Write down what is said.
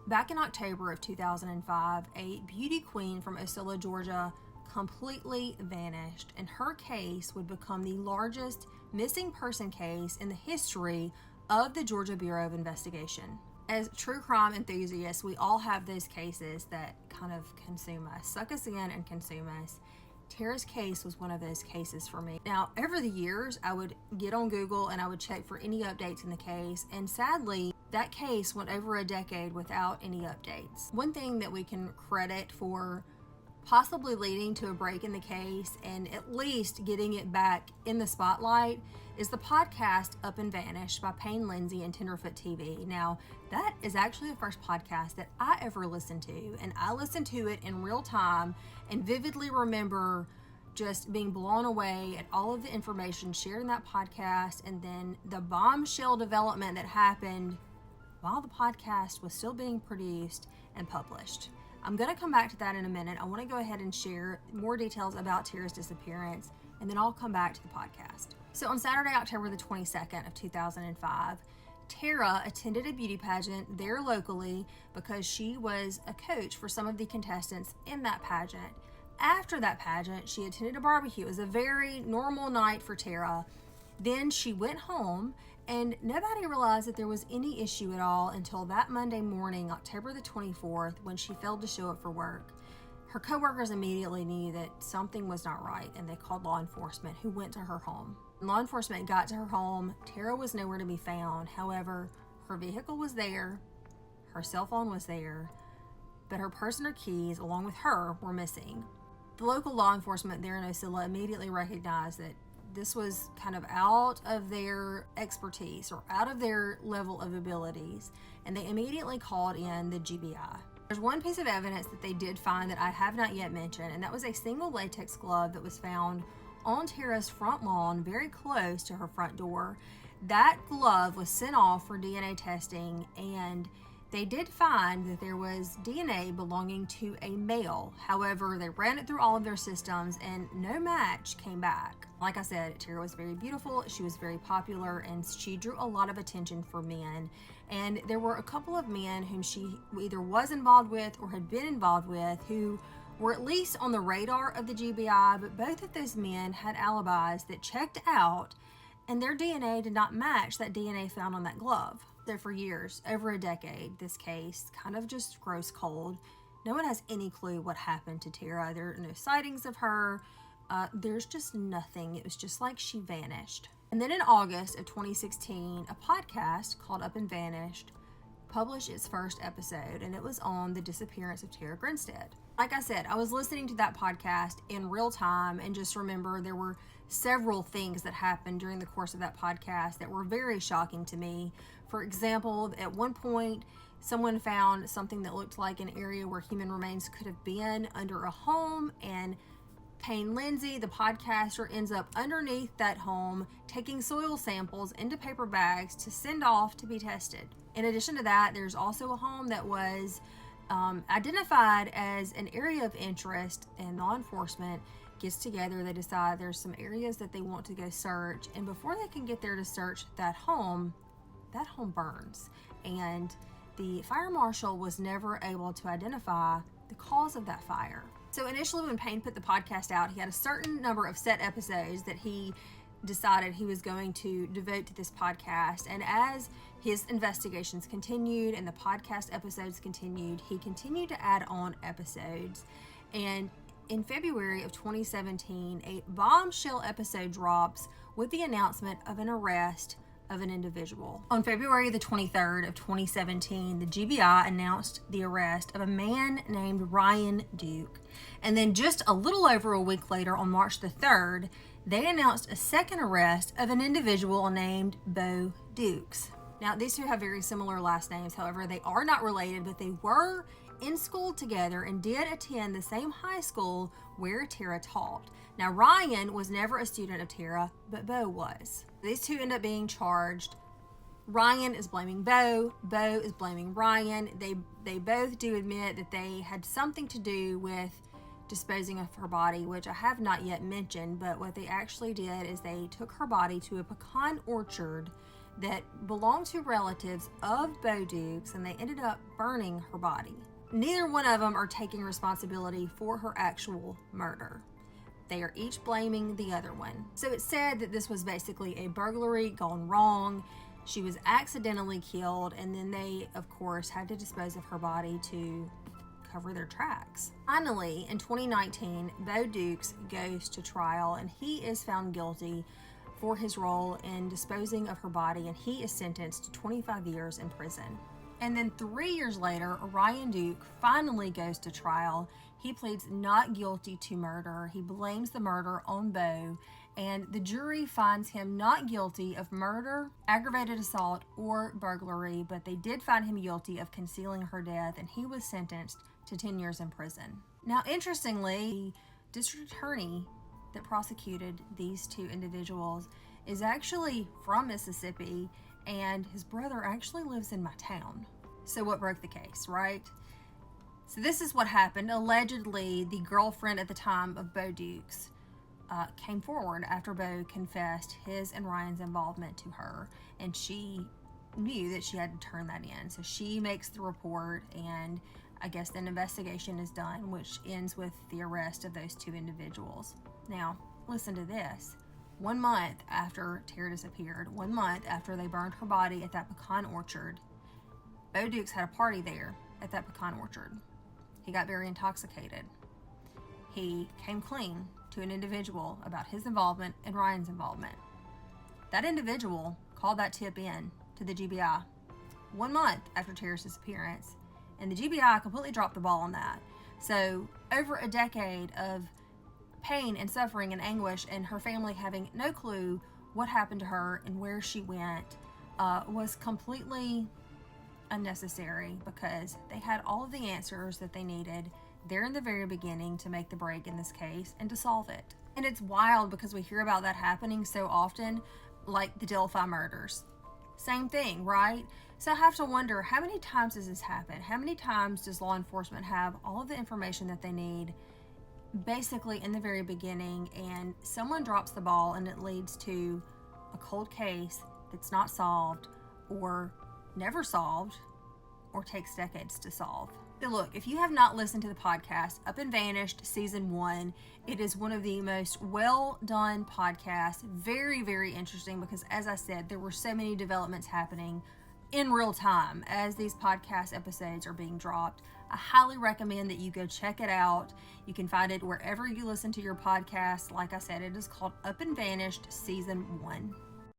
Back in October of 2005, a beauty queen from Osceola, Georgia, completely vanished, and her case would become the largest missing person case in the history of the Georgia Bureau of Investigation. As true crime enthusiasts, we all have those cases that kind of consume us, suck us in and consume us. Tara's case was one of those cases for me. Now, over the years, I would get on Google and I would check for any updates in the case, and sadly, that case went over a decade without any updates. One thing that we can credit for possibly leading to a break in the case and at least getting it back in the spotlight is the podcast Up and Vanished by Payne Lindsay and Tenderfoot TV. Now, that is actually the first podcast that I ever listened to, and I listened to it in real time and vividly remember just being blown away at all of the information shared in that podcast, and then the bombshell development that happened while the podcast was still being produced and published. I'm going to come back to that in a minute. I want to go ahead and share more details about Tara's disappearance, and then I'll come back to the podcast. So on Saturday, October the 22nd of 2005, Tara attended a beauty pageant there locally because she was a coach for some of the contestants in that pageant. After that pageant, she attended a barbecue. It was a very normal night for Tara. Then she went home, and nobody realized that there was any issue at all until that Monday morning, October the 24th, when she failed to show up for work. Her coworkers immediately knew that something was not right, and they called law enforcement, who went to her home. When law enforcement got to her home, Tara was nowhere to be found. However, her vehicle was there, her cell phone was there, but her purse and her keys, along with her, were missing. The local law enforcement there in Osceola immediately recognized that this was kind of out of their expertise or out of their level of abilities, and they immediately called in the GBI. There's one piece of evidence that they did find that I have not yet mentioned, and that was a single latex glove that was found on Tara's front lawn very close to her front door. That glove was sent off for DNA testing, and they did find that there was DNA belonging to a male. However, they ran it through all of their systems and no match came back. Like I said, Tara was very beautiful, she was very popular, and she drew a lot of attention for men. And there were a couple of men whom she either was involved with or had been involved with who were at least on the radar of the GBI, but both of those men had alibis that checked out, and their DNA did not match that DNA found on that glove. So for years, over a decade, this case kind of just grows cold. No one has any clue what happened to Tara. There are no sightings of her. There's just nothing. It was just like she vanished. And then in August of 2016, a podcast called Up and Vanished published its first episode, and it was on the disappearance of Tara Grinstead. Like I said, I was listening to that podcast in real time and just remember there were several things that happened during the course of that podcast that were very shocking to me. For example, at one point, someone found something that looked like an area where human remains could have been under a home, and Payne Lindsay, the podcaster, ends up underneath that home taking soil samples into paper bags to send off to be tested. In addition to that, there's also a home that was identified as an area of interest, and law enforcement gets together. They decide there's some areas that they want to go search, and before they can get there to search that home burns, and the fire marshal was never able to identify the cause of that fire. So initially, when Payne put the podcast out, he had a certain number of set episodes that he decided he was going to devote to this podcast. And as his investigations continued and the podcast episodes continued, he continued to add on episodes. And in February of 2017, a bombshell episode drops with the announcement of an arrest of an individual. On February the 23rd of 2017, the GBI announced the arrest of a man named Ryan Duke. And then just a little over a week later, on March the 3rd, they announced a second arrest of an individual named Bo Dukes. Now, these two have very similar last names. However, they are not related, but they were in school together and did attend the same high school where Tara taught. Now, Ryan was never a student of Tara, but Bo was. These two end up being charged. Ryan is blaming Bo. Bo is blaming Ryan. They both do admit that they had something to do with disposing of her body, which I have not yet mentioned, but what they actually did is they took her body to a pecan orchard that belonged to relatives of Bo Dukes, and they ended up burning her body. Neither one of them are taking responsibility for her actual murder. They are each blaming the other one. So it's said that this was basically a burglary gone wrong. She was accidentally killed, and then they, of course, had to dispose of her body to cover their tracks. Finally, in 2019, Bo Dukes goes to trial, and he is found guilty for his role in disposing of her body, and he is sentenced to 25 years in prison. And then 3 years later, Ryan Duke finally goes to trial. He pleads not guilty to murder. He blames the murder on Bo, and the jury finds him not guilty of murder, aggravated assault, or burglary, but they did find him guilty of concealing her death, and he was sentenced to 10 years in prison. Now, interestingly, the district attorney that prosecuted these two individuals is actually from Mississippi, and his brother actually lives in my town. So what broke the case, right? So this is what happened. Allegedly, the girlfriend at the time of Bo Dukes came forward after Bo confessed his and Ryan's involvement to her, and she knew that she had to turn that in. So she makes the report, and I guess an investigation is done, which ends with the arrest of those two individuals. Now, listen to this. 1 month after Tara disappeared, 1 month after they burned her body at that pecan orchard, Bo Dukes had a party there at that pecan orchard. He got very intoxicated. He came clean to an individual about his involvement and Ryan's involvement. That individual called that tip in to the GBI 1 month after Tara's disappearance, and the GBI completely dropped the ball on that. So over a decade of pain and suffering and anguish, and her family having no clue what happened to her and where she went, was completely unnecessary, because they had all of the answers that they needed there in the very beginning to make the break in this case and to solve it. And it's wild because we hear about that happening so often, like the Delphi murders. Same thing, right? So I have to wonder, how many times does this happen? How many times does law enforcement have all of the information that they need basically in the very beginning, and someone drops the ball and it leads to a cold case that's not solved, or never solved, or takes decades to solve? But look, if you have not listened to the podcast, Up and Vanished Season 1, it is one of the most well done podcasts. Very, very interesting, because as I said, there were so many developments happening in real time as these podcast episodes are being dropped. I highly recommend that you go check it out. You can find it wherever you listen to your podcast. Like I said, it is called Up and Vanished Season 1.